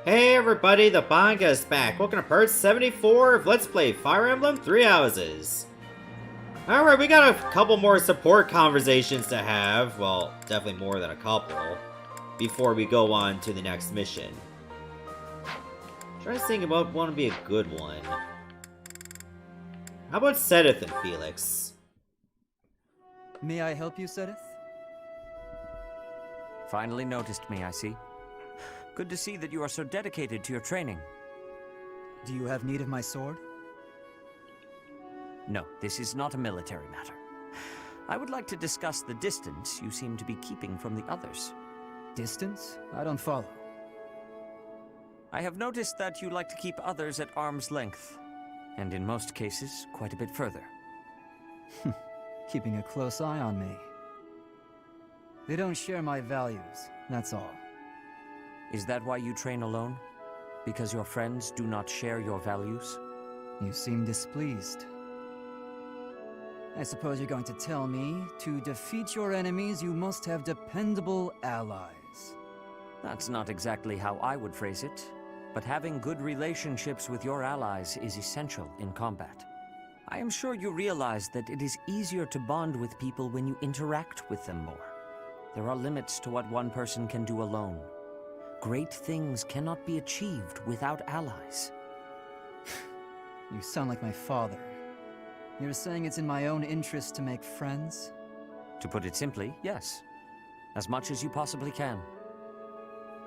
Hey everybody, the Banga is back. Welcome to part 74 of Let's Play Fire Emblem Three Houses. Alright, we got a couple more support conversations to have. Well, definitely more than a couple. Before we go on to the next mission. Try to think about what would be a good one. How about Sedith and Felix? May I help you, Sedith? Finally noticed me, I see. Good to see that you are so dedicated to your training. Do you have need of my sword? No, this is not a military matter. I would like to discuss the distance you seem to be keeping from the others. Distance? I don't follow. I have noticed that you like to keep others at arm's length, and in most cases, quite a bit further. Keeping a close eye on me. They don't share my values, that's all. Is that why you train alone? Because your friends do not share your values? You seem displeased. I suppose you're going to tell me, to defeat your enemies, you must have dependable allies. That's not exactly how I would phrase it, but having good relationships with your allies is essential in combat. I am sure you realize that it is easier to bond with people when you interact with them more. There are limits to what one person can do alone. Great things cannot be achieved without allies. You sound like my father. You're saying it's in my own interest to make friends? To put it simply, yes. As much as you possibly can.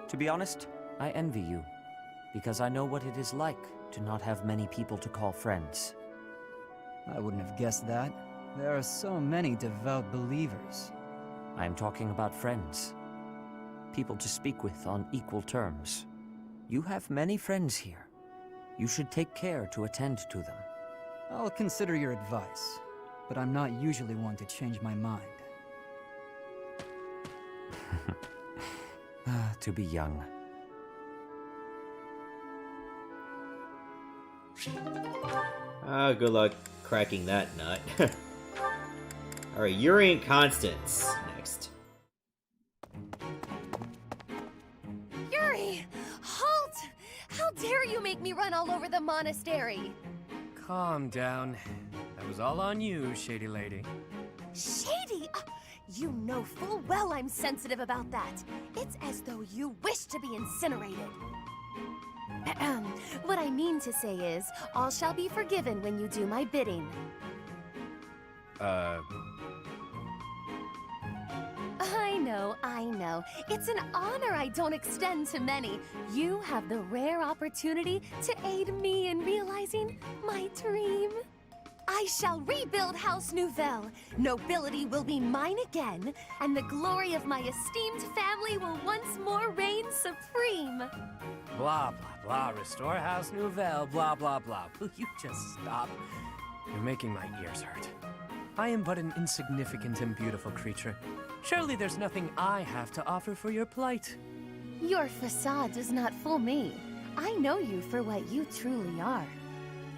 To be honest, I envy you, because I know what it is like to not have many people to call friends. I wouldn't have guessed that. There are so many devout believers. I am talking about friends. People to speak with on equal terms. You have many friends here. You should take care to attend to them. I'll consider your advice, but I'm not usually one to change my mind. To be young. Good luck cracking that nut. Alright, Yuri and Constance next. Yuri! Halt! How dare you make me run all over the monastery? Calm down. That was all on you, Shady Lady. Shady? You know full well I'm sensitive about that. It's as though you wish to be incinerated. What I mean to say is, all shall be forgiven when you do my bidding. I know. It's an honor I don't extend to many. You have the rare opportunity to aid me in realizing my dream. I shall rebuild House Nouvelle. Nobility will be mine again, and the glory of my esteemed family will once more reign supreme. Blah, blah, blah. Restore House Nouvelle, blah, blah, blah. Will you just stop? You're making my ears hurt. I am but an insignificant and beautiful creature. Surely there's nothing I have to offer for your plight. Your facade does not fool me. I know you for what you truly are.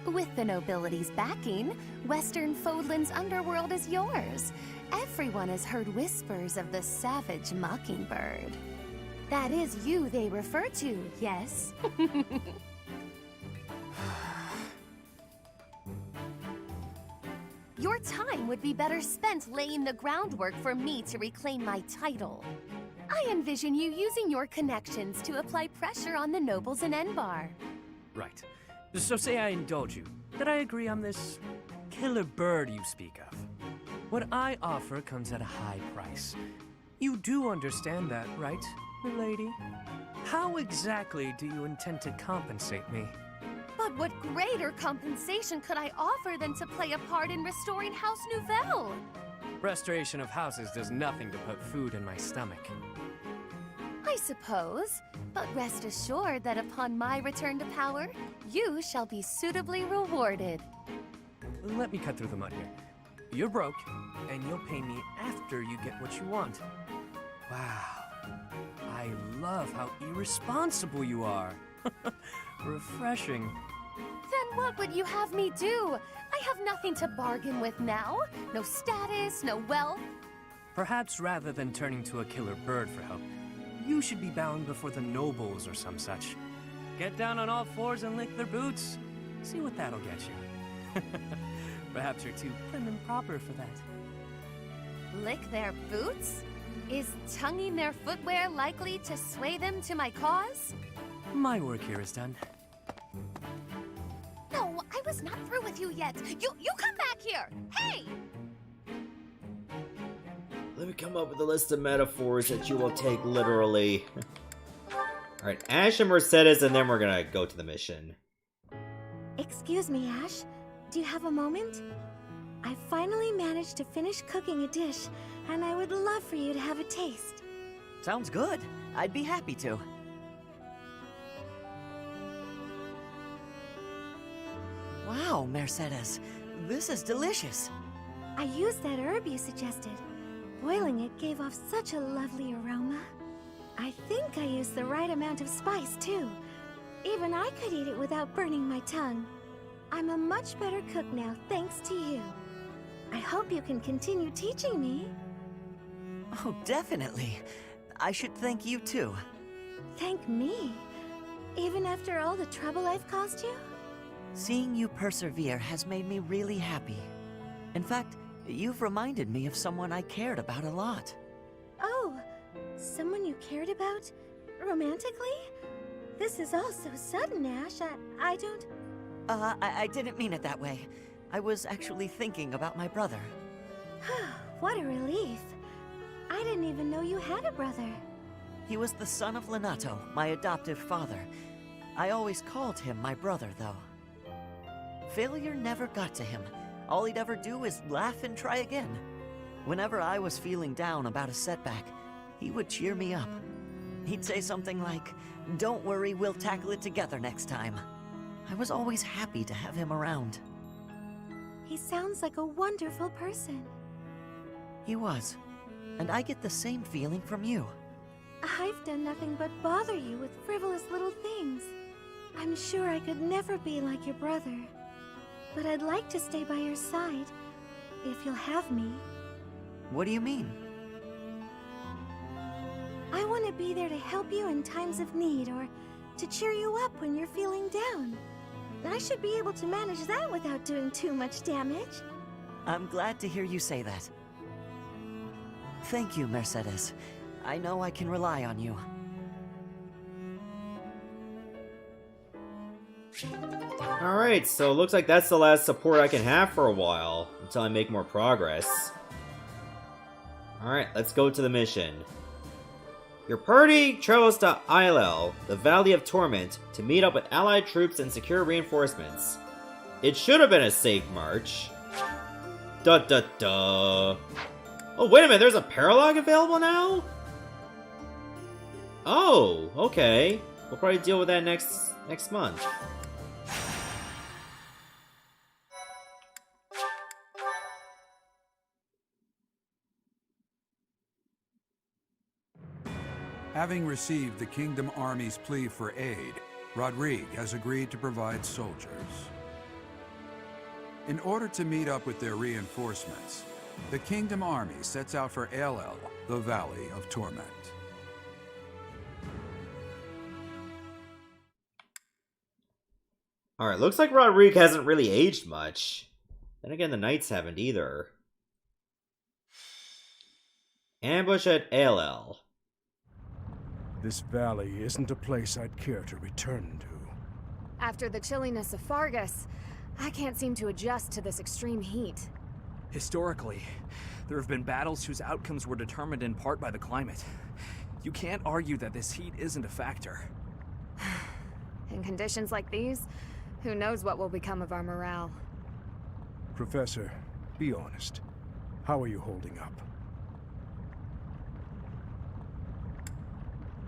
With the nobility's backing, Western Fodlan's underworld is yours. Everyone has heard whispers of the savage mockingbird. That is you they refer to, yes? Your time would be better spent laying the groundwork for me to reclaim my title. I envision you using your connections to apply pressure on the nobles in Enbar. Right. So say I indulge you, that I agree on this killer bird you speak of. What I offer comes at a high price. You do understand that, right, milady? How exactly do you intend to compensate me? But what greater compensation could I offer than to play a part in restoring House Nouvelle? Restoration of houses does nothing to put food in my stomach. I suppose, but rest assured that upon my return to power, you shall be suitably rewarded. Let me cut through the mud here. You're broke, and you'll pay me after you get what you want. Wow. I love how irresponsible you are. Refreshing. Then what would you have me do? I have nothing to bargain with now. No status, no wealth. Perhaps rather than turning to a killer bird for help, you should be bowing before the nobles or some such. Get down on all fours and lick their boots. See what that'll get you. Perhaps you're too prim and proper for that. Lick their boots? Is tonguing their footwear likely to sway them to my cause? My work here is done. No, I was not through with you yet. You come back here! Hey! Let me come up with a list of metaphors that you will take literally. Alright, Ash and Mercedes, and then we're gonna go to the mission. Excuse me, Ash. Do you have a moment? I finally managed to finish cooking a dish, and I would love for you to have a taste. Sounds good. I'd be happy to. Wow, Mercedes. This is delicious. I used that herb you suggested. Boiling it gave off such a lovely aroma. I think I used the right amount of spice, too. Even I could eat it without burning my tongue. I'm a much better cook now, thanks to you. I hope you can continue teaching me. Oh, definitely. I should thank you, too. Thank me? Even after all the trouble I've caused you? Seeing you persevere has made me really happy. In fact, you've reminded me of someone I cared about a lot. Oh, someone you cared about? Romantically? This is all so sudden, Ash. I don't... I didn't mean it that way. I was actually thinking about my brother. What a relief. I didn't even know you had a brother. He was the son of Lenato, my adoptive father. I always called him my brother, though. Failure never got to him. All he'd ever do is laugh and try again. Whenever I was feeling down about a setback, he would cheer me up. He'd say something like, "Don't worry, we'll tackle it together next time." I was always happy to have him around. He sounds like a wonderful person. He was. And I get the same feeling from you. I've done nothing but bother you with frivolous little things. I'm sure I could never be like your brother. But I'd like to stay by your side, if you'll have me. What do you mean? I want to be there to help you in times of need, or to cheer you up when you're feeling down. I should be able to manage that without doing too much damage. I'm glad to hear you say that. Thank you, Mercedes. I know I can rely on you. Alright, so it looks like that's the last support I can have for a while, until I make more progress. Alright, let's go to the mission. Your party travels to Ailell, the Valley of Torment, to meet up with allied troops and secure reinforcements. It should have been a safe march. Da da da. Oh, wait a minute, there's a paralog available now? Oh, okay. We'll probably deal with that next month. Having received the Kingdom Army's plea for aid, Rodrigue has agreed to provide soldiers. In order to meet up with their reinforcements, the Kingdom Army sets out for Ailell, the Valley of Torment. Alright, looks like Rodrigue hasn't really aged much. Then again, the Knights haven't either. Ambush at Ailell. This valley isn't a place I'd care to return to. After the chilliness of Fargus, I can't seem to adjust to this extreme heat. Historically, there have been battles whose outcomes were determined in part by the climate. You can't argue that this heat isn't a factor. In conditions like these, who knows what will become of our morale. Professor, be honest. How are you holding up?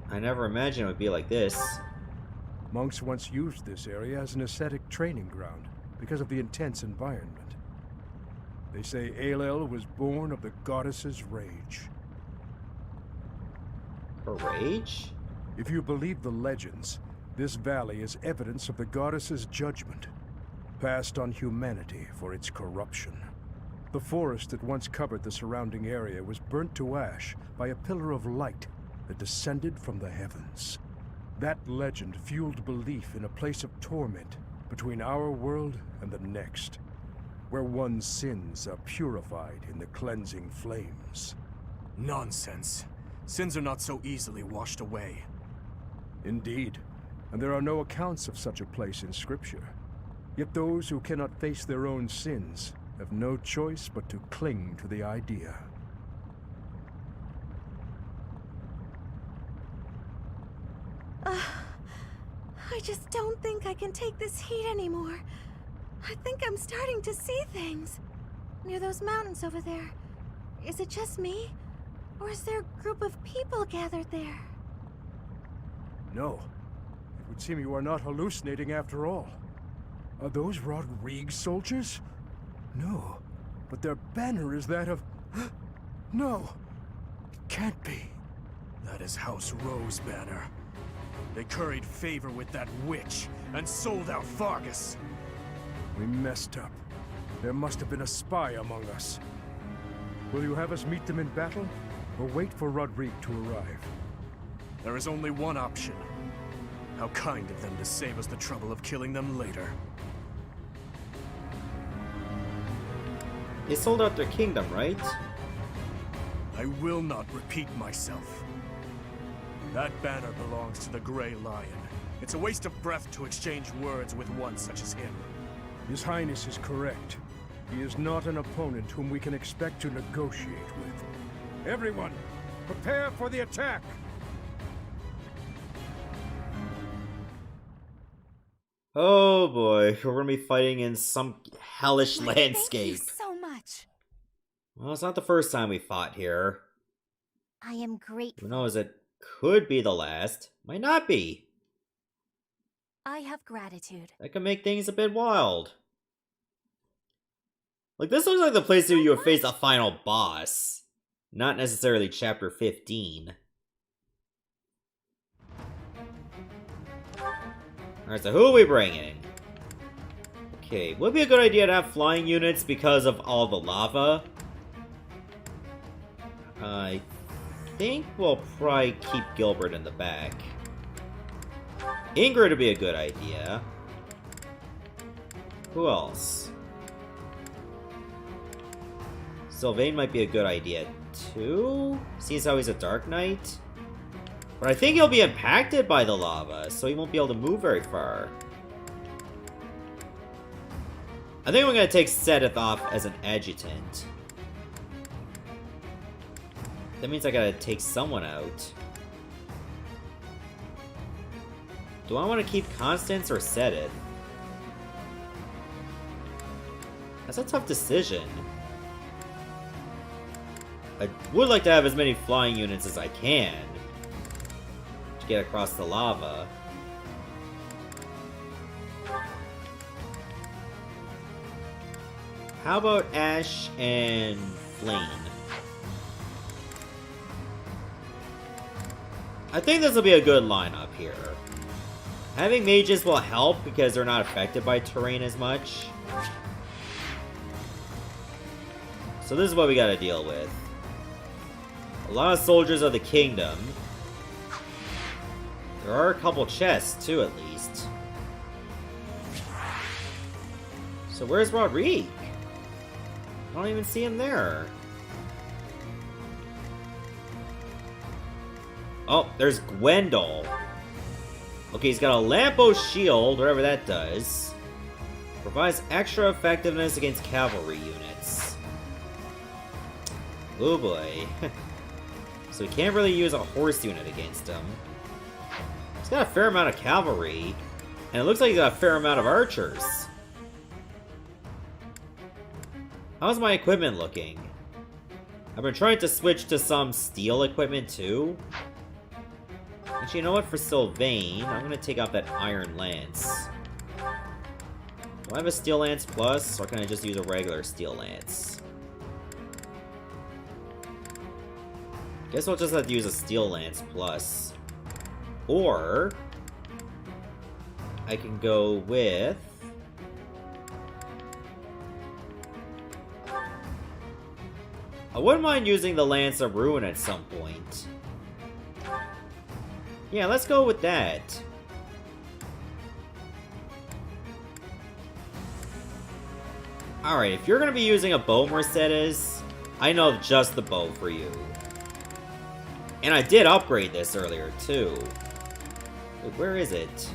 I never imagined it would be like this. Monks once used this area as an ascetic training ground because of the intense environment. They say Ailell was born of the goddess's rage. Her rage? If you believe the legends, this valley is evidence of the goddess's judgment, passed on humanity for its corruption. The forest that once covered the surrounding area was burnt to ash by a pillar of light that descended from the heavens. That legend fueled belief in a place of torment between our world and the next, where one's sins are purified in the cleansing flames. Nonsense. Sins are not so easily washed away. Indeed, and there are no accounts of such a place in Scripture. Yet those who cannot face their own sins have no choice but to cling to the idea. I just don't think I can take this heat anymore. I think I'm starting to see things. Near those mountains over there. Is it just me? Or is there a group of people gathered there? No. It would seem you are not hallucinating after all. Are those Rodrigue soldiers? No. But their banner is that of... No! It can't be. That is House Rowe's banner. They curried favor with that witch and sold out Fargus. We messed up. There must have been a spy among us. Will you have us meet them in battle, or wait for Rodrigue to arrive? There is only one option. How kind of them to save us the trouble of killing them later. They sold out their kingdom, right? I will not repeat myself. That banner belongs to the Grey Lion. It's a waste of breath to exchange words with one such as him. His Highness is correct. He is not an opponent whom we can expect to negotiate with. Everyone, prepare for the attack! Oh boy, we're gonna be fighting in some hellish landscape. Thank you so much. Well, it's not the first time we fought here. I am grateful. Who knows, it could be the last. Might not be. I have gratitude. That could make things a bit wild. Like, this looks like the place where you would face a final boss. Not necessarily chapter 15. Alright, so who are we bringing? Okay, would be a good idea to have flying units because of all the lava. I think we'll probably keep Gilbert in the back. Ingrid would be a good idea. Who else? Sylvain might be a good idea too, seeing how he's a Dark Knight. But I think he'll be impacted by the lava, so he won't be able to move very far. I think we're gonna take Sedith off as an adjutant. That means I gotta take someone out. Do I want to keep Constance or Sedith? That's a tough decision. I would like to have as many flying units as I can to get across the lava. How about Ash and Flame? I think this will be a good lineup here. Having mages will help because they're not affected by terrain as much. So this is what we gotta deal with. A lot of soldiers of the kingdom. There are a couple chests too, at least. So where's Rodrigue? I don't even see him there. Oh, there's Gwendol. Okay, he's got a Lampo shield, whatever that does. Provides extra effectiveness against cavalry units. Oh boy. So we can't really use a horse unit against him. He's got a fair amount of cavalry, and it looks like he's got a fair amount of archers. How's my equipment looking? I've been trying to switch to some steel equipment too. Actually, you know what? For Sylvain, I'm gonna take off that Iron Lance. Do I have a Steel Lance Plus, or can I just use a regular Steel Lance? Guess I'll just have to use a Steel Lance Plus. Or I can go with... I wouldn't mind using the Lance of Ruin at some point. Yeah, let's go with that. Alright, if you're gonna be using a bow, Mercedes, I know just the bow for you. And I did upgrade this earlier, too. Wait, where is it?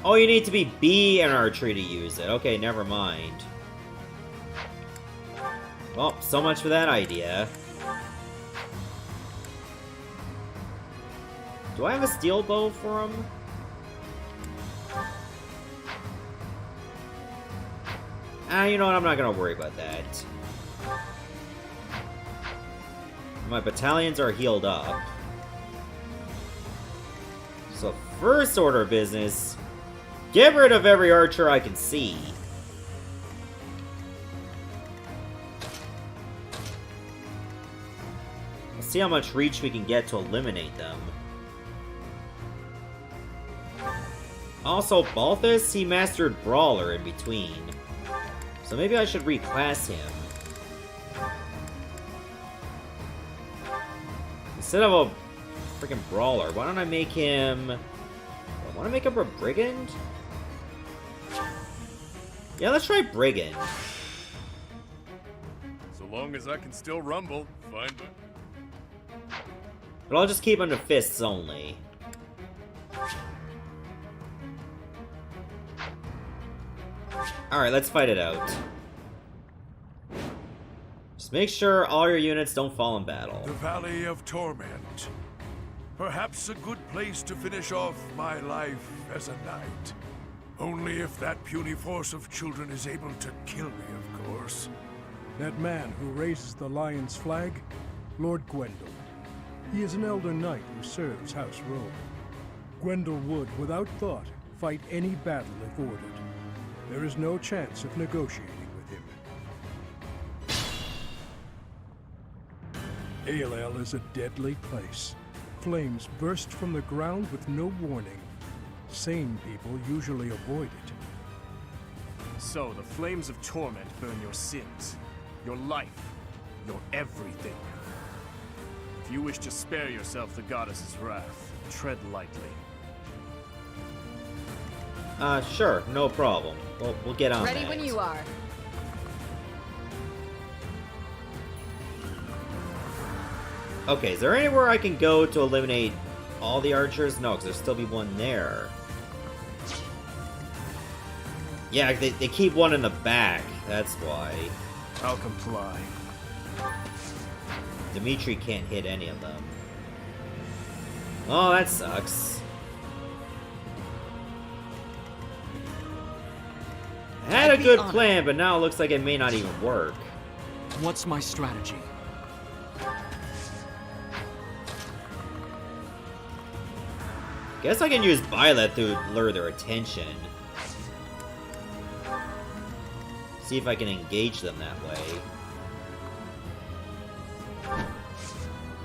Oh, you need to be B in archery to use it. Okay, never mind. Well, so much for that idea. Do I have a steel bow for him? You know what? I'm not gonna worry about that. My battalions are healed up. So, first order of business, get rid of every archer I can see. Let's see how much reach we can get to eliminate them. Also, Balthus, he mastered Brawler in between. So maybe I should reclass him. Instead of a freaking Brawler, why don't I make him... I want to make him a Brigand? Yeah, let's try Brigand. So long as I can still rumble, fine. But I'll just keep him to fists only. Alright, let's fight it out. Just make sure all your units don't fall in battle. The Valley of Torment. Perhaps a good place to finish off my life as a knight. Only if that puny force of children is able to kill me, of course. That man who raises the lion's flag? Lord Gwendol. He is an elder knight who serves House Rome. Gwendol would, without thought, fight any battle if ordered. There is no chance of negotiating with him. Ailell is a deadly place. Flames burst from the ground with no warning. Sane people usually avoid it. So, the flames of torment burn your sins, your life, your everything. If you wish to spare yourself the goddess's wrath, tread lightly. Sure, no problem. We'll get on Ready that. when you are. Okay, is there anywhere I can go to eliminate all the archers? No, because there'll still be one there. Yeah, they keep one in the back. That's why. I'll comply. Dimitri can't hit any of them. Oh, that sucks. I had a good plan, but now it looks like it may not even work. What's my strategy? Guess I can use Violet to lure their attention. See if I can engage them that way.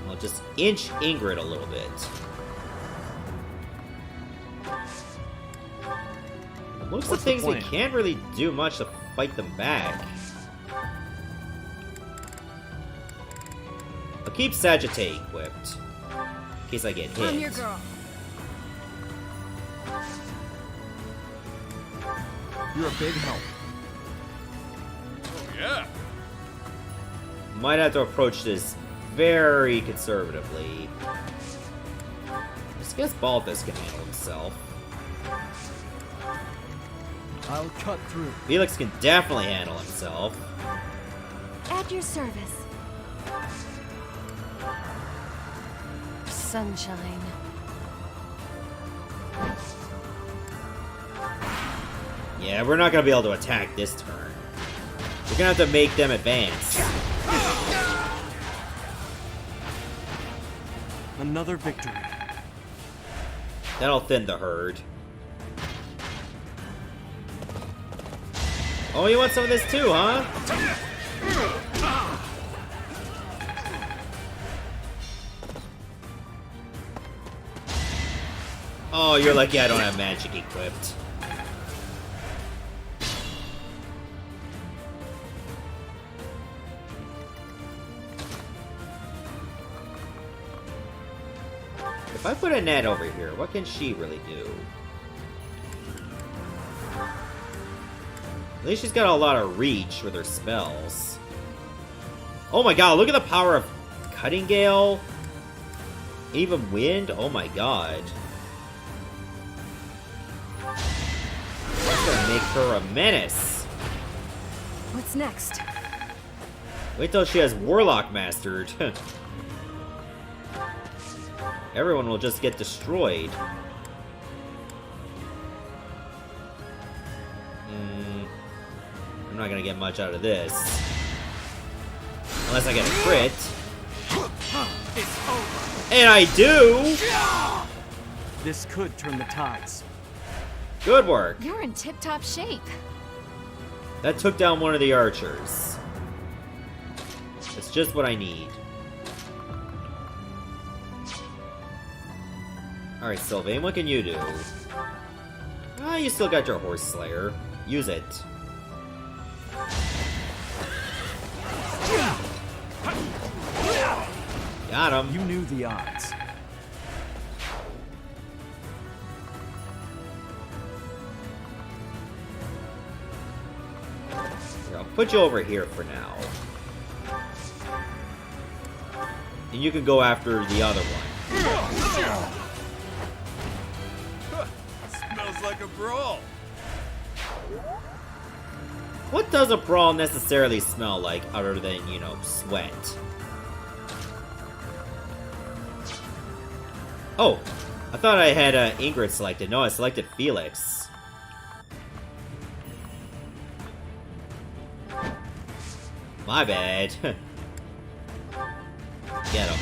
I'll just inch Ingrid a little bit. Most of the things we can't really do much to fight them back. I'll keep Sagittae equipped. In case I get hit. I'm your girl. You're a big help. Oh, yeah. Might have to approach this very conservatively. Just guess Balthus can handle himself. I'll cut through. Felix can definitely handle himself. At your service. Sunshine. Yeah, we're not gonna be able to attack this turn. We're gonna have to make them advance. Another victory. That'll thin the herd. Oh, you want some of this too, huh? Oh, you're lucky I don't have magic equipped. If I put a net over here, what can she really do? At least she's got a lot of reach with her spells. Oh my god, look at the power of Cutting Gale. Even Wind? Oh my god. That's gonna make her a menace. What's next? Wait till she has Warlock mastered. Everyone will just get destroyed. I'm not gonna get much out of this. Unless I get a crit. And I do! This could turn the tides. Good work. You're in tip-top shape. That took down one of the archers. That's just what I need. Alright, Sylvain, what can you do? Ah, you still got your Horse Slayer. Use it. Got him. You knew the odds. Here, I'll put you over here for now. And you can go after the other one. Smells like a brawl. What does a brawl necessarily smell like other than, you know, sweat? Oh, I thought I had Ingrid selected. No, I selected Felix. My bad. Get him.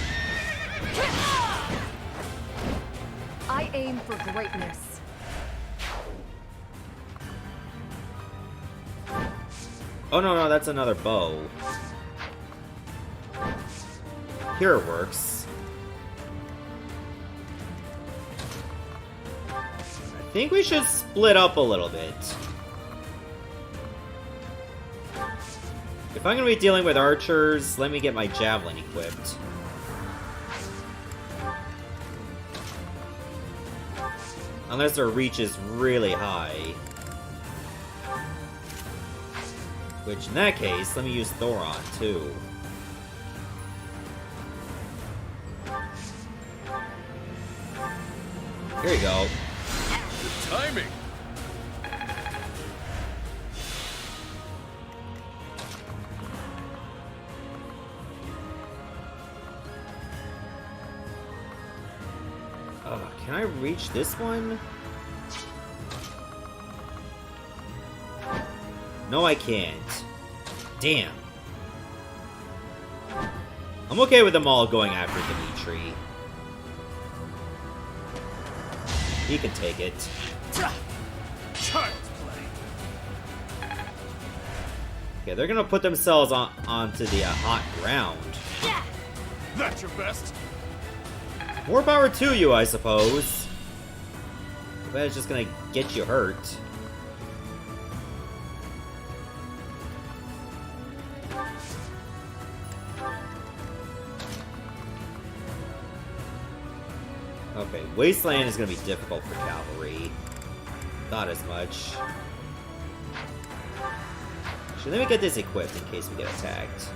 I aim for greatness. Oh, no, that's another bow. Here it works. I think we should split up a little bit. If I'm gonna be dealing with archers, let me get my javelin equipped. Unless their reach is really high. Which, in that case, let me use Thoron, too. Here you go. Good timing. Can I reach this one? No, I can't. Damn. I'm okay with them all going after Dimitri. He can take it. Okay, they're gonna put themselves onto the hot ground. That's your best. More power to you, I suppose. But it's just gonna get you hurt. Okay, Wasteland is gonna be difficult for cavalry. Not as much. Actually, let me get this equipped in case we get attacked.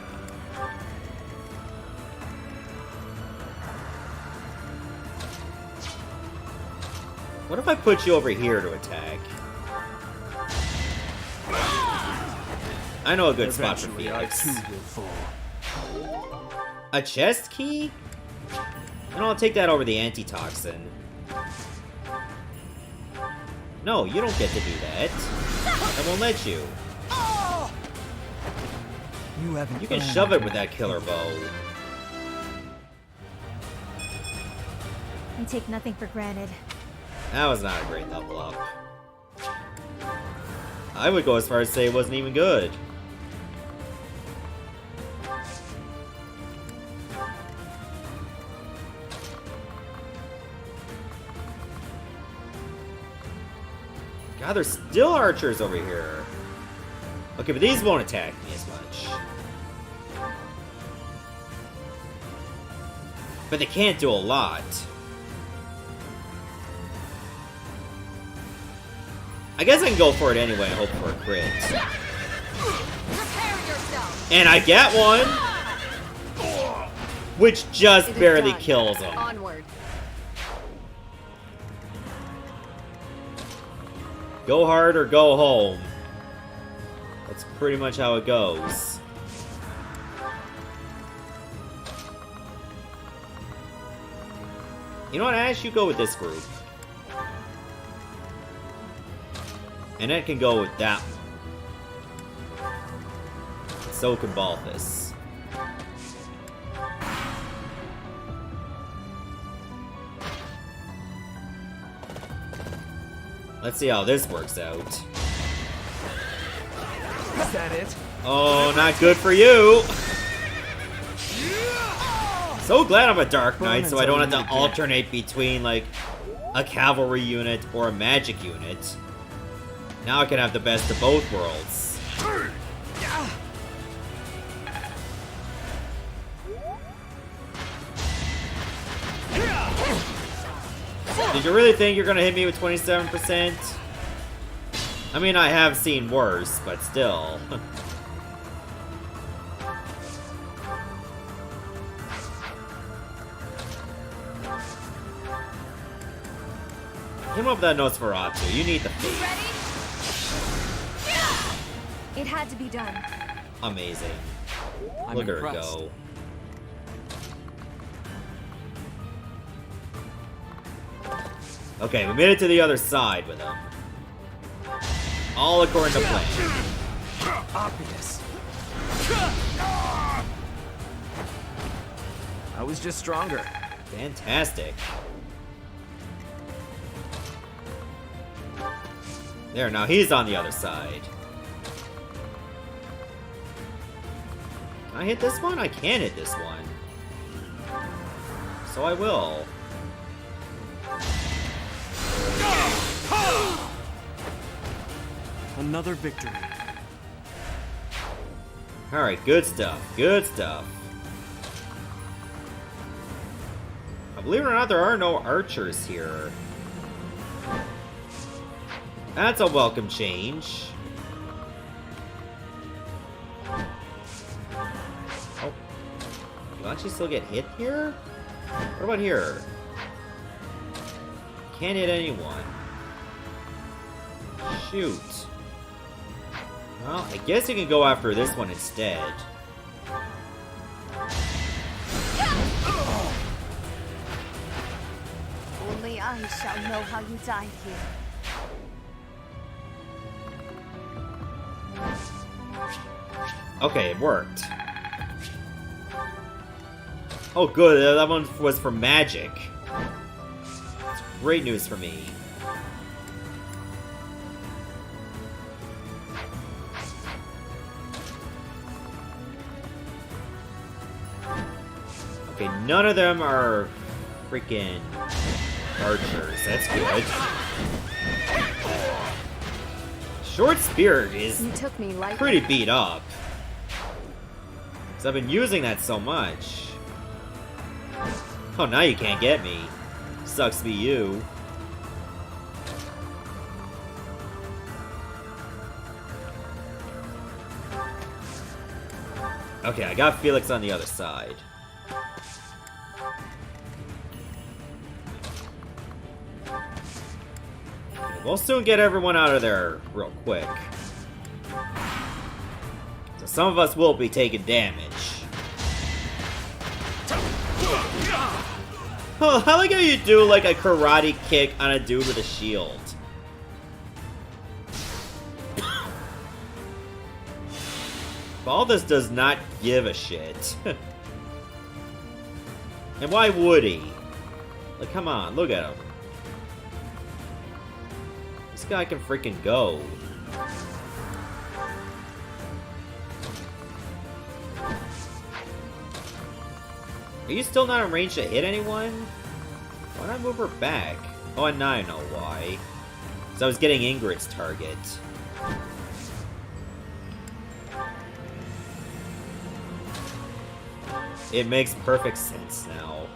What if I put you over here to attack? I know a good spot for Felix. A chest key? And I'll take that over the antitoxin. No, you don't get to do that. I won't let you. You can shove it with that killer bow. I take nothing for granted. That was not a great level up. I would go as far as to say it wasn't even good. God, there's still archers over here. Okay, but these won't attack me as much. But they can't do a lot. I guess I can go for it anyway and hope for a crit. Prepare yourself. And I get one! Which just barely kills him. Onward. Go hard or go home. That's pretty much how it goes. You know what, Ash? You go with this group. And it can go with that one. So can Balthus. Let's see how this works out. Is that it? Oh, not good for you! So glad I'm a Dark Knight, so I don't have to alternate between, like, a cavalry unit or a magic unit. Now I can have the best of both worlds. Did you really think you're gonna hit me with 27%? I mean, I have seen worse, but still. Hit him up that Nosferatu. You need the feed. It had to be done. Amazing. I'm Look at her impressed. go. Okay, we made it to the other side with him. All according to plan. Obvious. I was just stronger. Fantastic. There, now he's on the other side. Can I hit this one? I can hit this one. So I will. Another victory. Alright, good stuff. Good stuff. Believe it or not, there are no archers here. That's a welcome change. Oh. You actually still get hit here? What about here? Can't hit anyone. Shoot. Well, I guess you can go after this one instead. Only I shall know how you died here. Okay, it worked. Oh good, that one was for magic. It's great news for me. Okay, none of them are freaking archers. That's good. Short Spear is You took me lightly. pretty beat up. Because I've been using that so much. Oh, now you can't get me. Sucks to be you. Okay, I got Felix on the other side. We'll soon get everyone out of there real quick. So some of us will be taking damage. Oh, I like how you do like a karate kick on a dude with a shield. Balthus does not give a shit. And why would he? Like, come on, look at him. This guy can freaking go. Are you still not in range to hit anyone? Why'd I move her back? Oh, and now I know why. Because I was getting Ingrid's target. It makes perfect sense now.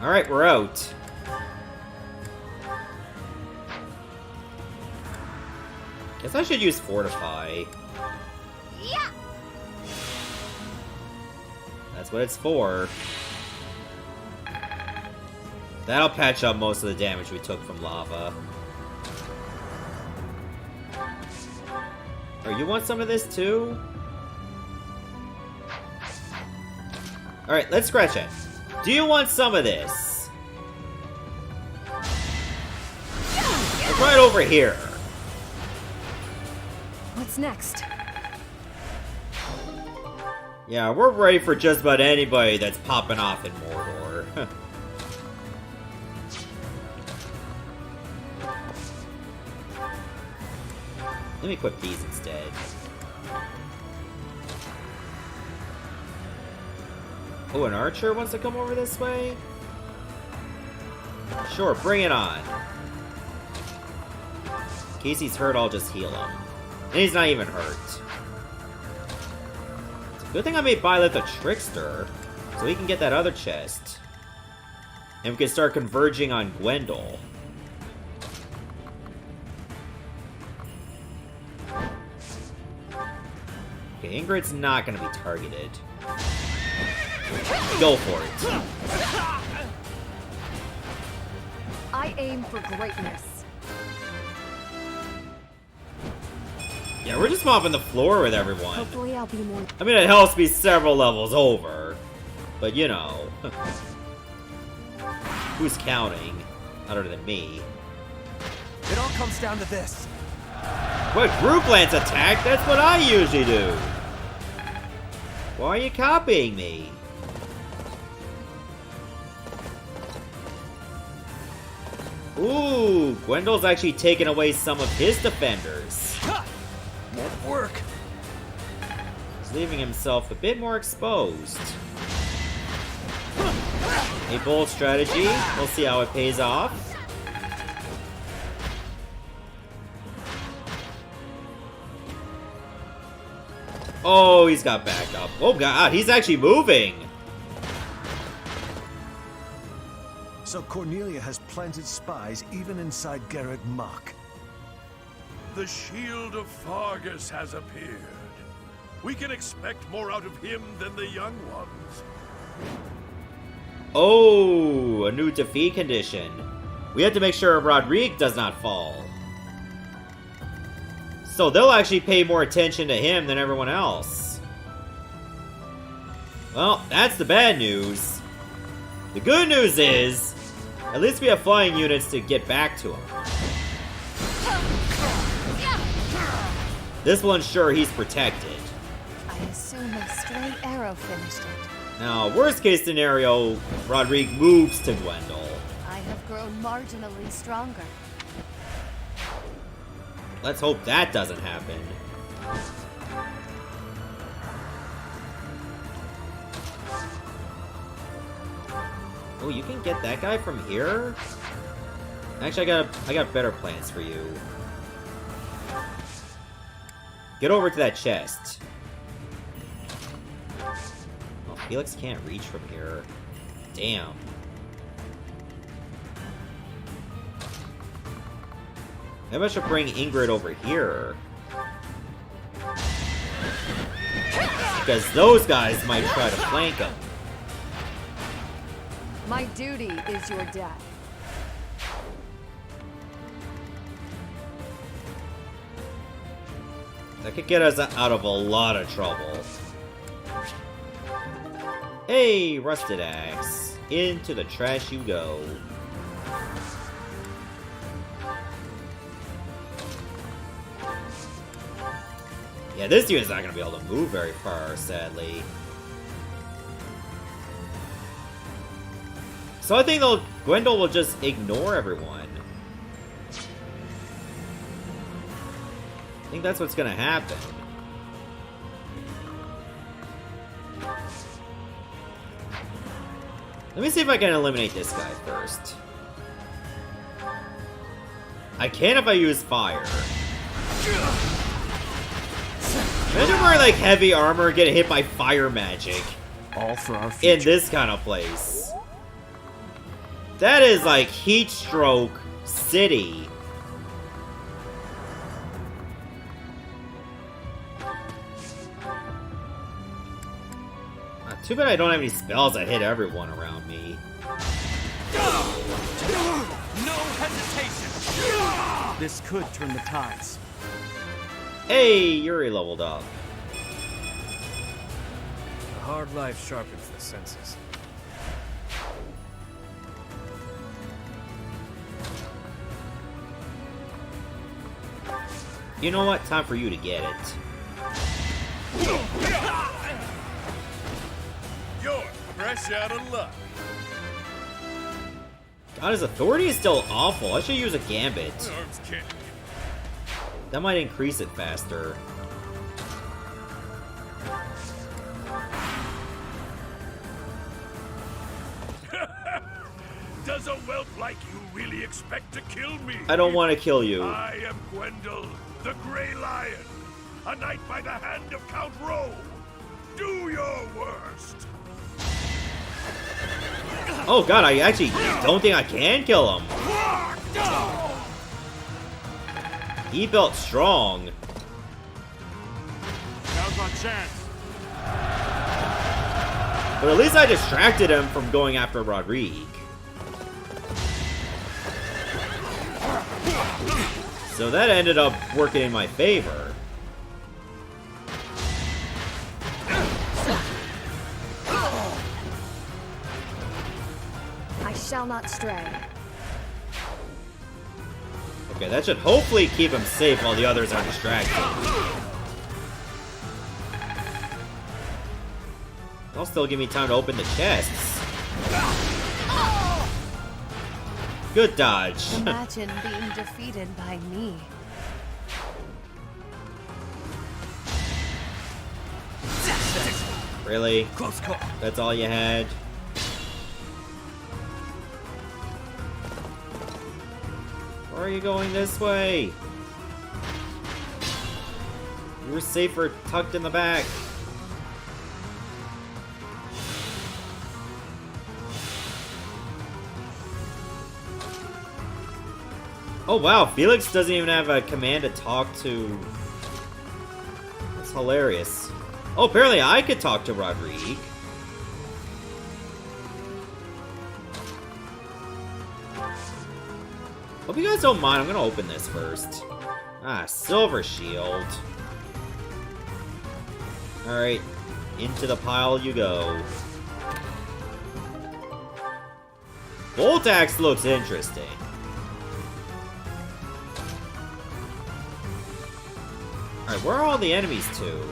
Alright, we're out. Guess I should use Fortify. Yeah. That's what it's for. That'll patch up most of the damage we took from lava. Oh, you want some of this too? Alright, let's scratch it. Do you want some of this? It's right over here. What's next? Yeah, we're ready for just about anybody that's popping off in Mordor. Let me equip these instead. Oh, an archer wants to come over this way? Sure, bring it on. In case he's hurt, I'll just heal him. And he's not even hurt. It's a good thing I made Byleth a trickster, so he can get that other chest. And we can start converging on Gwendol. Okay, Ingrid's not gonna be targeted. Go for it. I aim for greatness. Yeah, we're just mopping the floor with everyone. Hopefully I'll be more... I mean, it helps me several levels over. But, you know. Who's counting? Other than me. It all comes down to this. What, group lance attack? That's what I usually do. Why are you copying me? Ooh, Gwendol's actually taken away some of his defenders. Won't work. He's leaving himself a bit more exposed. A bold strategy. We'll see how it pays off. Oh, he's got backed up. Oh god, he's actually moving. So Cornelia has planted spies even inside Garreg Mach. The shield of Fargus has appeared. We can expect more out of him than the young ones. Oh, a new defeat condition. We have to make sure Rodrigue does not fall. So they'll actually pay more attention to him than everyone else. Well, that's the bad news. The good news is, at least we have flying units to get back to him. This will ensure he's protected. I assume a stray arrow finished it. Now, worst case scenario, Rodrigue moves to Gwendol. I have grown marginally stronger. Let's hope that doesn't happen. Oh, you can get that guy from here? Actually, I got better plans for you. Get over to that chest. Oh, Felix can't reach from here. Damn. Maybe I should bring Ingrid over here. Because those guys might try to flank him. My duty is your death. That could get us out of a lot of trouble. Hey, rusted axe. Into the trash you go. Yeah, this unit's not gonna be able to move very far, sadly. So I think Gwendol will just ignore everyone. I think that's what's gonna happen. Let me see if I can eliminate this guy first. I can if I use fire. Imagine wearing like heavy armor and getting hit by fire magic. All for our future. In this kind of place. That is like heat stroke city. Too bad I don't have any spells that hit everyone around me. No hesitation! This could turn the tides. Hey, Yuri leveled up. A hard life sharpens the senses. You know what? Time for you to get it. You're fresh out of luck. God, his authority is still awful. I should use a gambit. Arms can't. That might increase it faster. Does a whelp like you really expect to kill me? I don't want to kill you. I am Gwendol, the Grey Lion, a knight by the hand of Count Rowe. Do your worst. Oh god, I actually don't think I can kill him. He built strong. Now's my chance. But at least I distracted him from going after Rodrigue. So that ended up working in my favor. I shall not stray. Okay, that should hopefully keep him safe while the others are distracted. It'll still give me time to open the chests. Good dodge. Imagine being defeated by me. Really? Close call. That's all you had? Or are you going this way? You were safer tucked in the back. Oh wow, Felix doesn't even have a command to talk to. That's hilarious. Oh, apparently I could talk to Rodrigue. Hope you guys don't mind, I'm gonna open this first. Ah, silver shield. Alright, into the pile you go. Bolt axe looks interesting. Alright, where are all the enemies to?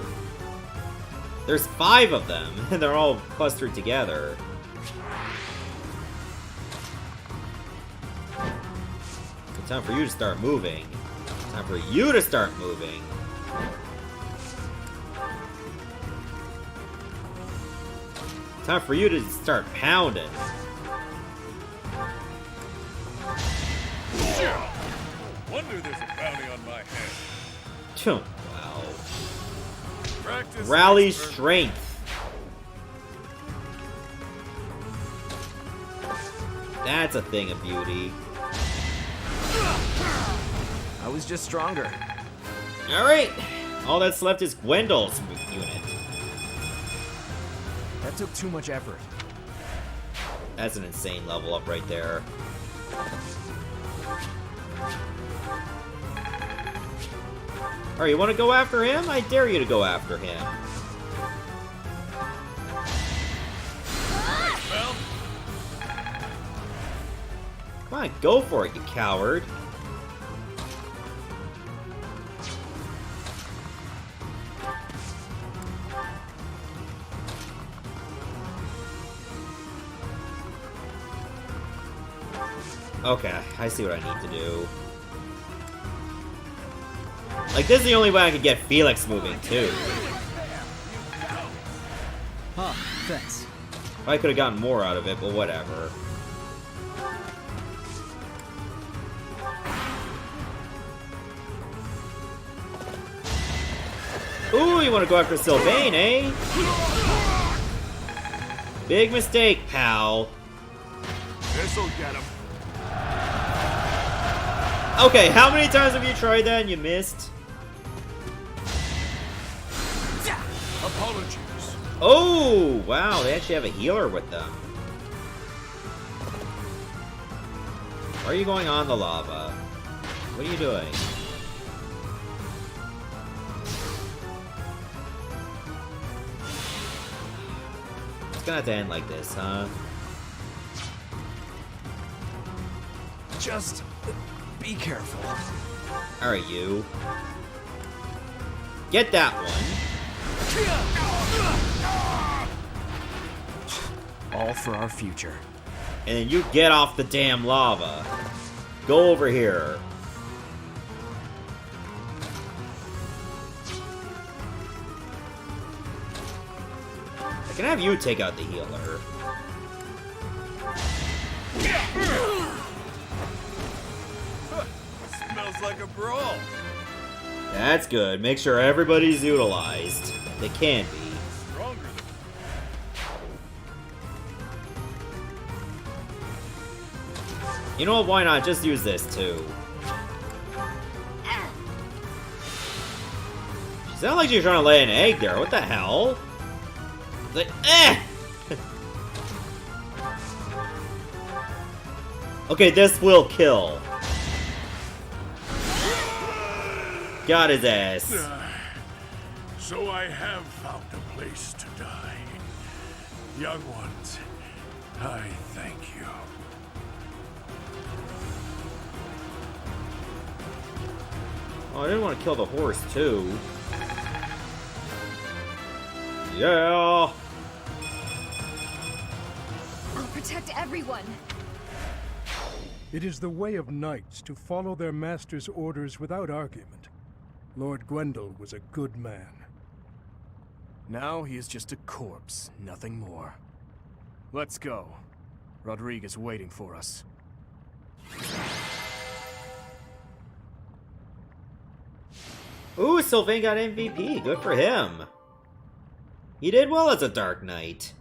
There's 5 of them, and they're all clustered together. It's time for you to start moving. Time for you to start moving. Time for you to start pounding. Wonder there's a bounty on my head. Wow. Practice Rally makes perfect. strength. That's a thing of beauty. I was just stronger. Alright. All that's left is Gwendol's unit. That took too much effort. That's an insane level up right there. Alright, you want to go after him? I dare you to go after him. Well, Come on, go for it, you coward. Okay, I see what I need to do. Like, this is the only way I could get Felix moving, too. Huh, thanks. I could have gotten more out of it, but whatever. Ooh, you want to go after Sylvain, eh? Big mistake, pal. There's This'll get him. Okay, how many times have you tried that and you missed? Apologies. Oh, wow, they actually have a healer with them. Why are you going on the lava? What are you doing? It's gonna have to end like this, huh? Just be careful. Alright, you. Get that one. All for our future. And then you get off the damn lava. Go over here. I can have you take out the healer. Smells like a brawl. That's good. Make sure everybody's utilized. They can be. Stronger than You know what? Why not? Just use this too. She sounded like she was trying to lay an egg there. What the hell? Like, Okay, this will kill. Got his ass. So I have found a place to die. Young ones, I thank you. Oh, I didn't want to kill the horse, too. Yeah! I'll protect everyone. It is the way of knights to follow their master's orders without argument. Lord Gwendol was a good man. Now he is just a corpse, nothing more. Let's go. Rodrigue is waiting for us. Ooh, Sylvain got MVP. Good for him. He did well as a Dark Knight.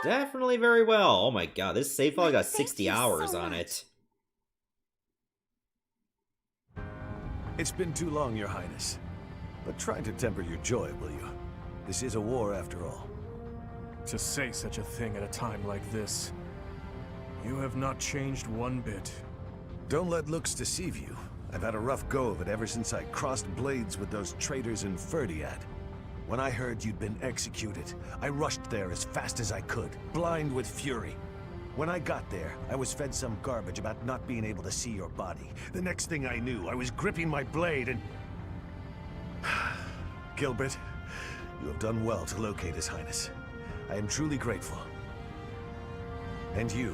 Definitely very well. Oh my god, this save file got 60 hours on it. It's been too long, Your Highness. But try to temper your joy, will you? This is a war after all. To say such a thing at a time like this. You have not changed one bit. Don't let looks deceive you. I've had a rough go of it ever since I crossed blades with those traitors in Ferdiad. When I heard you'd been executed, I rushed there as fast as I could, blind with fury. When I got there, I was fed some garbage about not being able to see your body. The next thing I knew, I was gripping my blade and... Gilbert, you have done well to locate His Highness. I am truly grateful. And you,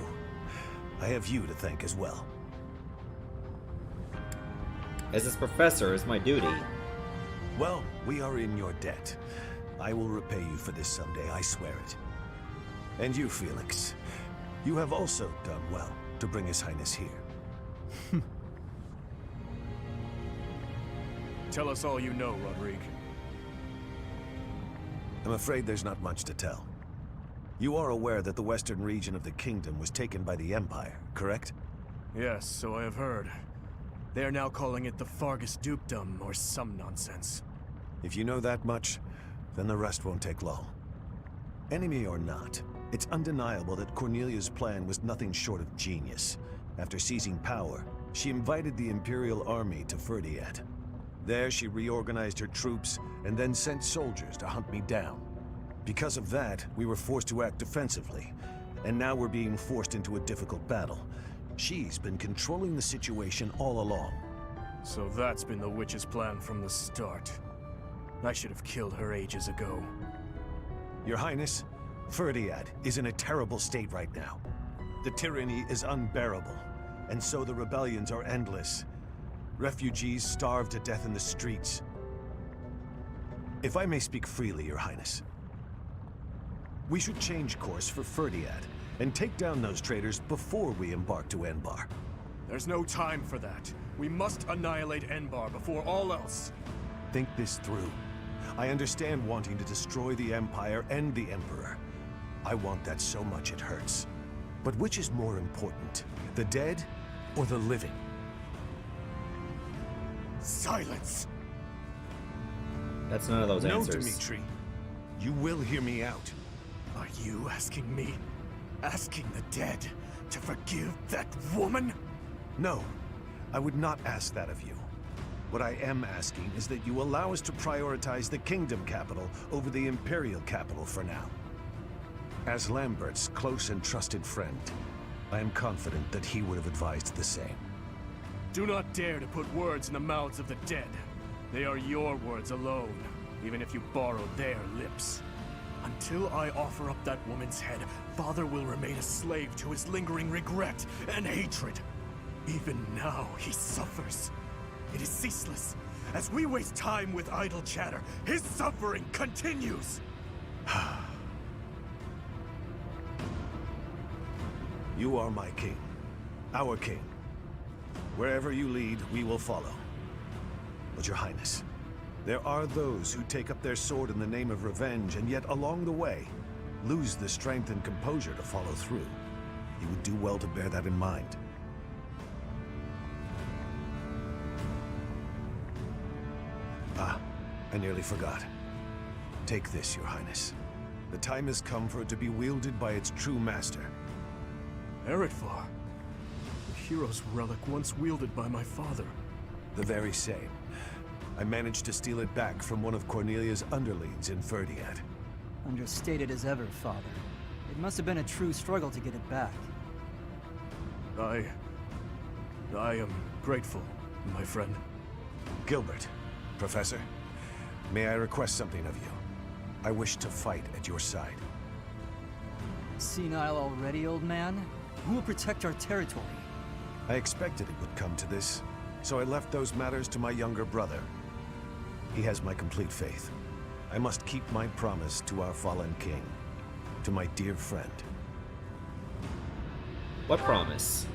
I have you to thank as well. As his professor, is my duty. Well, we are in your debt. I will repay you for this someday, I swear it. And you, Felix, you have also done well to bring His Highness here. Tell us all you know, Rodrigue. I'm afraid there's not much to tell. You are aware that the western region of the kingdom was taken by the Empire, correct? Yes, so I have heard. They are now calling it the Fargus Dukedom, or some nonsense. If you know that much, then the rest won't take long. Enemy or not, it's undeniable that Cornelia's plan was nothing short of genius. After seizing power, she invited the Imperial army to Ferdiad. There she reorganized her troops and then sent soldiers to hunt me down. Because of that, we were forced to act defensively, and now we're being forced into a difficult battle. She's been controlling the situation all along. So that's been the witch's plan from the start. I should have killed her ages ago. Your Highness, Ferdiad is in a terrible state right now. The tyranny is unbearable, and so the rebellions are endless. Refugees starve to death in the streets. If I may speak freely, Your Highness, we should change course for Ferdiad and take down those traitors before we embark to Enbar. There's no time for that. We must annihilate Enbar before all else. Think this through. I understand wanting to destroy the Empire and the Emperor, I want that so much it hurts. But which is more important, the dead or the living? Silence! That's none of those No, answers. Dimitri. You will hear me out. Are you asking me? Asking the dead to forgive that woman? No, I would not ask that of you. What I am asking is that you allow us to prioritize the Kingdom capital over the Imperial capital for now. As Lambert's close and trusted friend, I am confident that he would have advised the same. Do not dare to put words in the mouths of the dead. They are your words alone, even if you borrow their lips. Until I offer up that woman's head, Father will remain a slave to his lingering regret and hatred. Even now, he suffers. It is ceaseless. As we waste time with idle chatter, his suffering continues. You are my king. Our king. Wherever you lead, we will follow. But Your Highness, there are those who take up their sword in the name of revenge and yet along the way, lose the strength and composure to follow through. You would do well to bear that in mind. Ah, I nearly forgot. Take this, Your Highness. The time has come for it to be wielded by its true master. Eretvar. The hero's relic once wielded by my father. The very same. I managed to steal it back from one of Cornelia's underlings in Ferdiad. Understated as ever, Father. It must have been a true struggle to get it back. I am grateful, my friend. Gilbert, Professor, may I request something of you? I wish to fight at your side. Senile already, old man? Who will protect our territory? I expected it would come to this, so I left those matters to my younger brother. He has my complete faith. I must keep my promise to our fallen king, to my dear friend. What promise?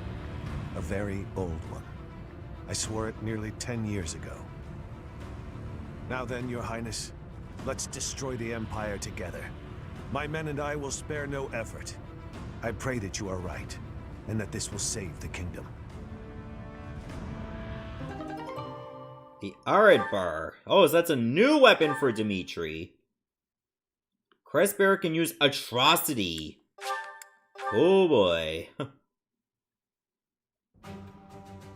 A very old one. I swore it nearly 10 years ago. Now then, Your Highness, let's destroy the Empire together. My men and I will spare no effort. I pray that you are right, and that this will save the kingdom. The Aridbar. Oh, so that's a new weapon for Dimitri. Crestbearer can use Atrocity. Oh boy.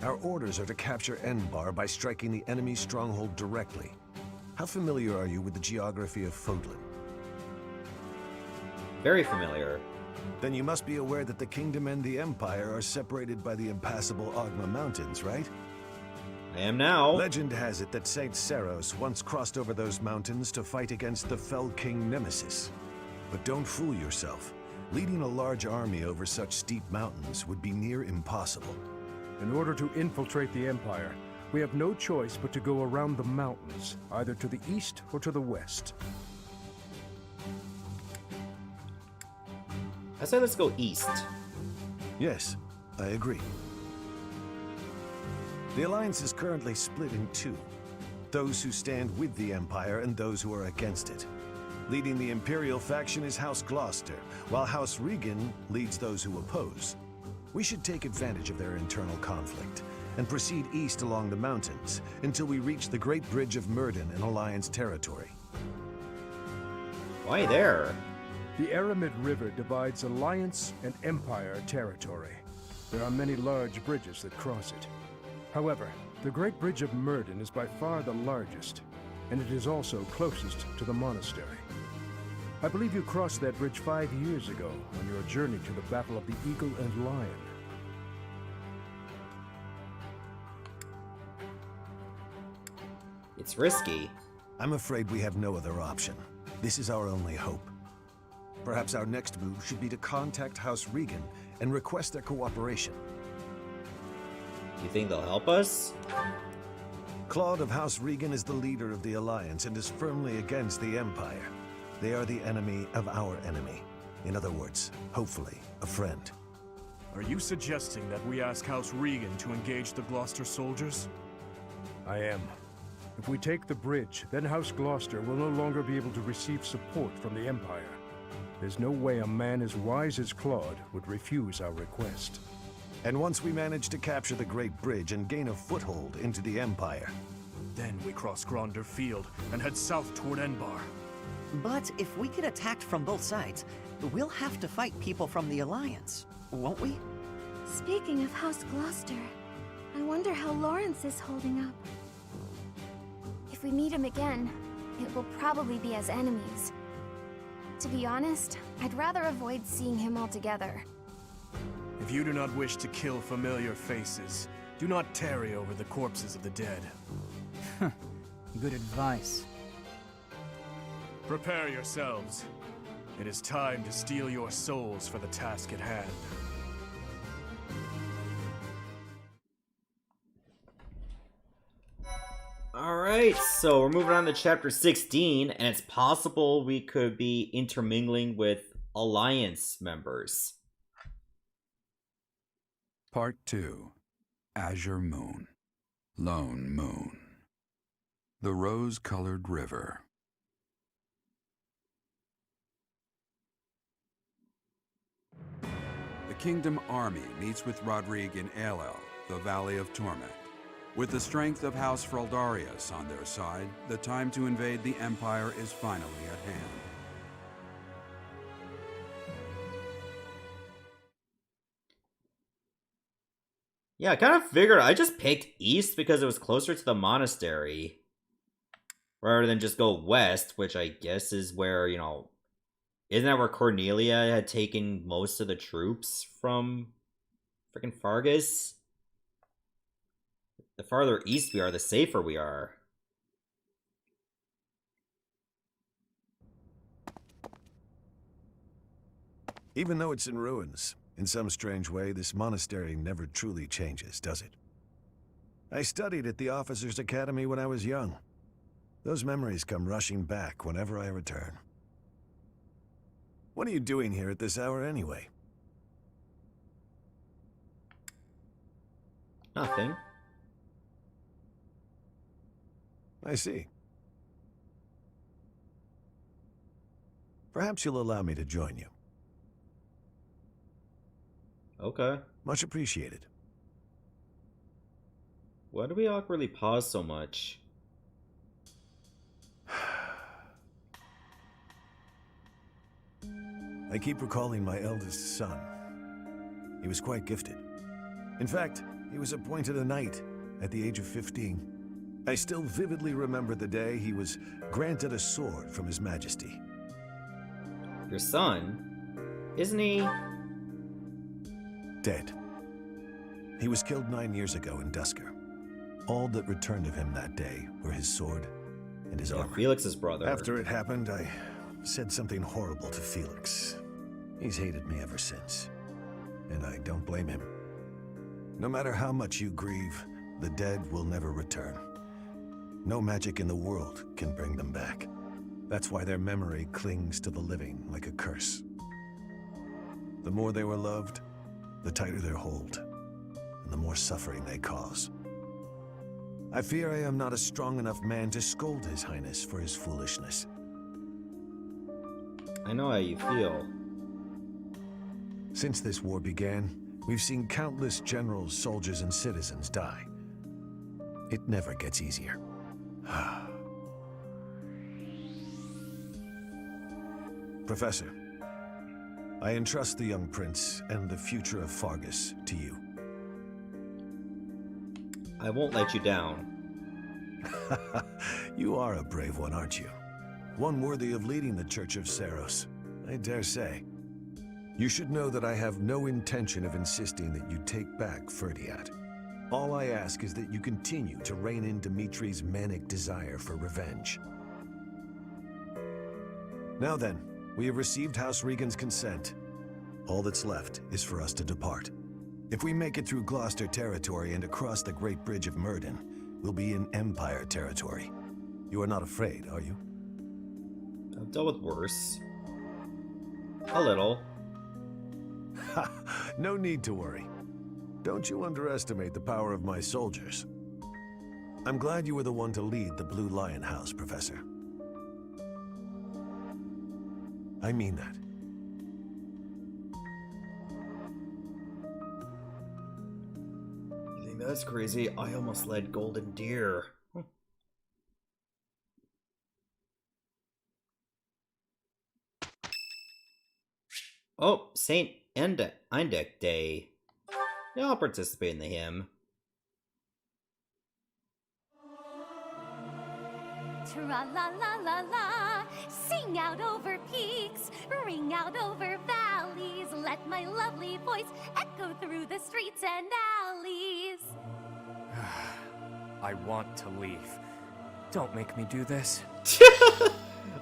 Our orders are to capture Enbar by striking the enemy's stronghold directly. How familiar are you with the geography of Fodlan? Very familiar. Then you must be aware that the Kingdom and the Empire are separated by the impassable Ogma Mountains, right? I am now. Legend has it that Saint Seros once crossed over those mountains to fight against the Fell King Nemesis. But don't fool yourself. Leading a large army over such steep mountains would be near impossible. In order to infiltrate the Empire, we have no choice but to go around the mountains, either to the east or to the west. I say let's go east. Yes, I agree. The Alliance is currently split in two. Those who stand with the Empire and those who are against it. Leading the Imperial faction is House Gloucester, while House Regan leads those who oppose. We should take advantage of their internal conflict and proceed east along the mountains until we reach the Great Bridge of Myrden in Alliance territory. Why there? The Aramid River divides Alliance and Empire territory. There are many large bridges that cross it. However, the Great Bridge of Myrden is by far the largest, and it is also closest to the monastery. I believe you crossed that bridge 5 years ago on your journey to the Battle of the Eagle and Lion. It's risky. I'm afraid we have no other option. This is our only hope. Perhaps our next move should be to contact House Regan and request their cooperation. You think they'll help us? Claude of House Regan is the leader of the Alliance and is firmly against the Empire. They are the enemy of our enemy. In other words, hopefully, a friend. Are you suggesting that we ask House Regan to engage the Gloucester soldiers? I am. If we take the bridge, then House Gloucester will no longer be able to receive support from the Empire. There's no way a man as wise as Claude would refuse our request. And once we manage to capture the Great Bridge and gain a foothold into the Empire, then we cross Gronder Field and head south toward Enbar. But if we get attacked from both sides, we'll have to fight people from the Alliance, won't we? Speaking of House Gloucester, I wonder how Lawrence is holding up. If we meet him again, it will probably be as enemies. To be honest, I'd rather avoid seeing him altogether. If you do not wish to kill familiar faces, do not tarry over the corpses of the dead. Good advice. Prepare yourselves. It is time to steal your souls for the task at hand. Alright, so we're moving on to chapter 16, and it's possible we could be intermingling with Alliance members. Part 2. Azure Moon. Lone Moon. The Rose-Colored River. The Kingdom Army meets with Rodrigue in Ailell, the Valley of Torment. With the strength of House Fraldarius on their side, the time to invade the Empire is finally at hand. Yeah, I kind of figured I just picked east because it was closer to the monastery. Rather than just go west, which I guess is where, you know... Isn't that where Cornelia had taken most of the troops from freaking Fargus? The farther east we are, the safer we are. even though it's in ruins, in some strange way, this monastery never truly changes, does it? I studied at the Officers' Academy when I was young. Those memories come rushing back whenever I return. What are you doing here at this hour anyway? Nothing. I see. Perhaps you'll allow me to join you. Okay. Much appreciated. Why do we awkwardly pause so much? I keep recalling my eldest son. He was quite gifted. In fact, he was appointed a knight at the age of 15. I still vividly remember the day he was granted a sword from His Majesty. Your son? Isn't he... Dead. He was killed 9 years ago in Dusker. All that returned of him that day were his sword and his armor. Felix's brother. After it happened, I said something horrible to Felix. He's hated me ever since, and I don't blame him. No matter how much you grieve, the dead will never return. No magic in the world can bring them back. That's why their memory clings to the living like a curse. The more they were loved, the tighter their hold, and the more suffering they cause. I fear I am not a strong enough man to scold His Highness for his foolishness. I know how you feel. Since this war began, we've seen countless generals, soldiers, and citizens die. It never gets easier. Professor, I entrust the young prince and the future of Fargus to you. I won't let you down. You are a brave one, aren't you? One worthy of leading the Church of Seiros, I dare say. You should know that I have no intention of insisting that you take back Ferdiat. All I ask is that you continue to rein in Dimitri's manic desire for revenge. Now then, we have received House Regan's consent. All that's left is for us to depart. If we make it through Gloucester territory and across the Great Bridge of Myrddin, we'll be in Empire territory. You are not afraid, are you? I've dealt with worse. A little. No need to worry. Don't you underestimate the power of my soldiers. I'm glad you were the one to lead the Blue Lion House, Professor. I mean that. that's crazy. I almost led Golden Deer. Oh, Saint Indek Day. Yeah, I'll participate in the hymn. Tra-la-la-la-la, sing out over peaks, ring out over valleys, let my lovely voice echo through the streets and alleys. I want to leave. Don't make me do this.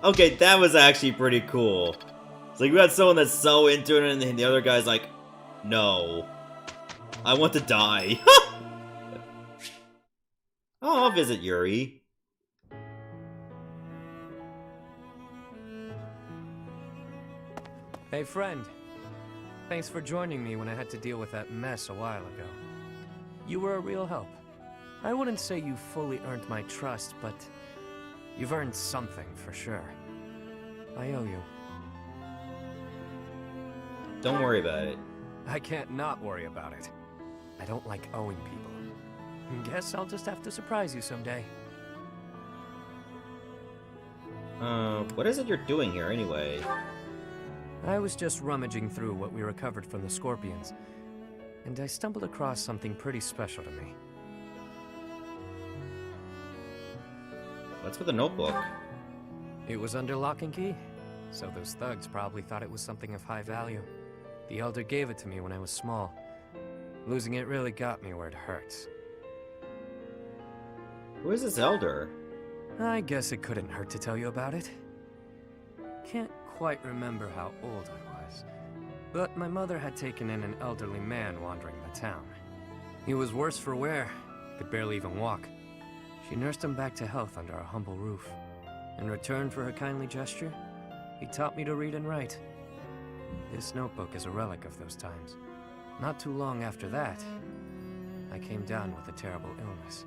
Okay, that was actually pretty cool. It's like we got someone that's so into it, and the other guy's like, no. I want to die. Oh, I'll visit Yuri. Hey, friend. Thanks for joining me when I had to deal with that mess a while ago. You were a real help. I wouldn't say you fully earned my trust, but you've earned something for sure. I owe you. Don't worry about it. I can't not worry about it. I don't like owing people. Guess I'll just have to surprise you someday. What is it you're doing here anyway? I was just rummaging through what we recovered from the Scorpions, and I stumbled across something pretty special to me. What's with the notebook? It was under lock and key, so those thugs probably thought it was something of high value. The Elder gave it to me when I was small. Losing it really got me where it hurts. Who is this Elder? I guess it couldn't hurt to tell you about it. Can't quite remember how old I was, but my mother had taken in an elderly man wandering the town. He was worse for wear, could barely even walk. She nursed him back to health under our humble roof. In return for her kindly gesture, he taught me to read and write. This notebook is a relic of those times. Not too long after that, I came down with a terrible illness.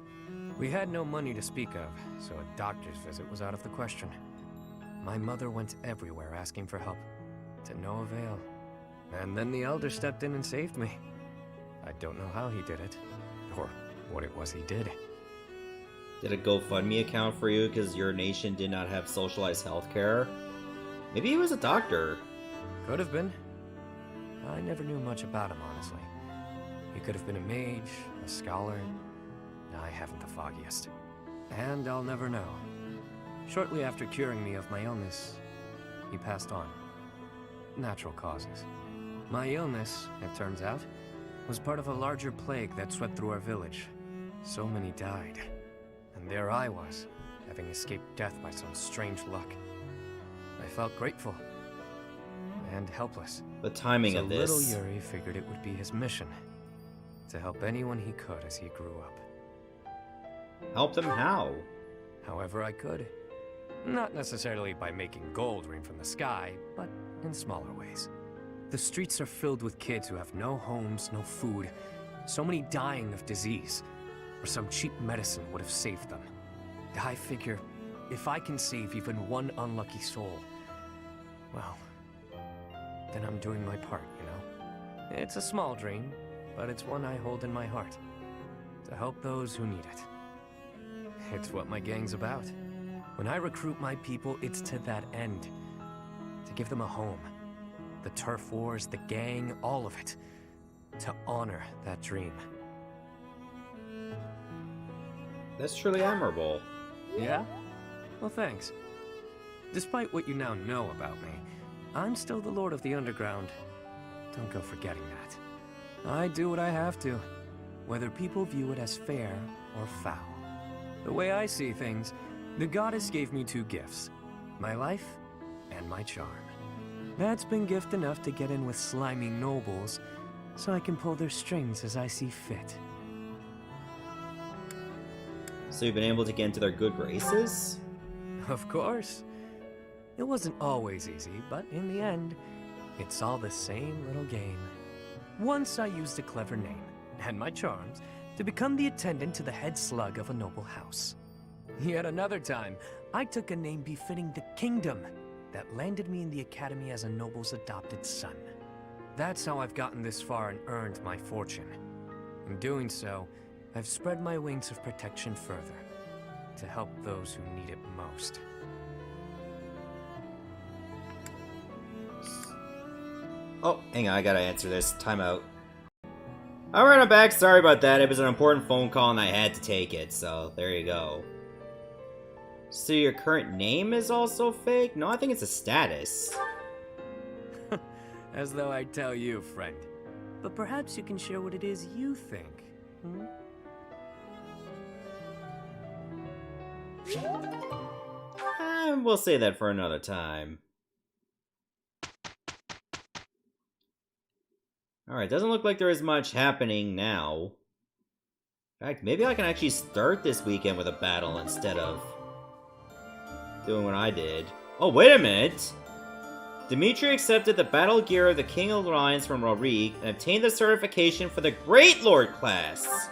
We had no money to speak of, so a doctor's visit was out of the question. My mother went everywhere asking for help, to no avail. And then the Elder stepped in and saved me. I don't know how he did it, or what it was he did. Did a GoFundMe account for you because your nation did not have socialized healthcare? Maybe he was a doctor. Could have been. I never knew much about him, honestly. He could have been a mage, a scholar. I haven't the foggiest. And I'll never know. Shortly after curing me of my illness, he passed on. Natural causes. My illness, it turns out, was part of a larger plague that swept through our village. So many died. And there I was, having escaped death by some strange luck. I felt grateful. And helpless. The timing of this. Little Yuri figured it would be his mission. To help anyone he could as he grew up. Help them how? However I could. Not necessarily by making gold rain from the sky, but in smaller ways. The streets are filled with kids who have no homes, no food, so many dying of disease, or some cheap medicine would have saved them. I figure, if I can save even one unlucky soul, well, then I'm doing my part, you know? It's a small dream, but it's one I hold in my heart. To help those who need it. It's what my gang's about. When I recruit my people, it's to that end. To give them a home. The turf wars, the gang, all of it. To honor that dream. That's truly admirable. Yeah? Well, thanks. Despite what you now know about me, I'm still the Lord of the Underground. Don't go forgetting that. I do what I have to, whether people view it as fair or foul. The way I see things, the goddess gave me two gifts. My life and my charm. That's been gift enough to get in with slimy nobles, so I can pull their strings as I see fit. So you've been able to get into their good graces? Of course. It wasn't always easy, but in the end, it's all the same little game. Once I used a clever name, and my charms, to become the attendant to the head slug of a noble house. Yet another time, I took a name befitting the kingdom that landed me in the academy as a noble's adopted son. That's how I've gotten this far and earned my fortune. In doing so, I've spread my wings of protection further to help those who need it most. Oh, hang on, I gotta answer this. Timeout. Alright, I'm back. Sorry about that. It was an important phone call and I had to take it, so there you go. So your current name is also fake? No, I think it's a status. As though I'd tell you, friend. But perhaps you can share what it is you think. Hmm? We'll save that for another time. Alright, doesn't look like there is much happening now. In fact, maybe I can actually start this weekend with a battle instead of doing what I did. Oh, wait a minute! Dimitri accepted the battle gear of the King of Lions from Rodrigue and obtained the certification for the Great Lord class!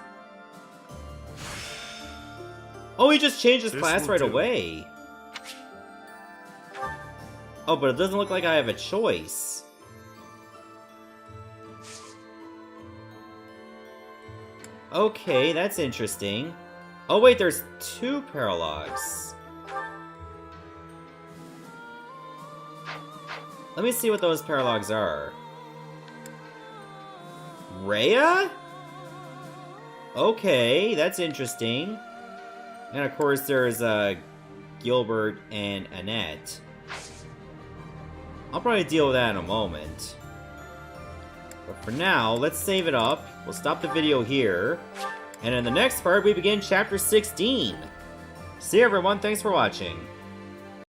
Oh, he just changed his class right away! Oh, but it doesn't look like I have a choice. Okay, that's interesting. Oh wait, there's 2 paralogs. Let me see what those paralogs are. Rhea? Okay, that's interesting. And of course there's Gilbert and Annette. I'll probably deal with that in a moment. But for now, let's save it up. We'll stop the video here. And in the next part, we begin Chapter 16. See you everyone, thanks for watching.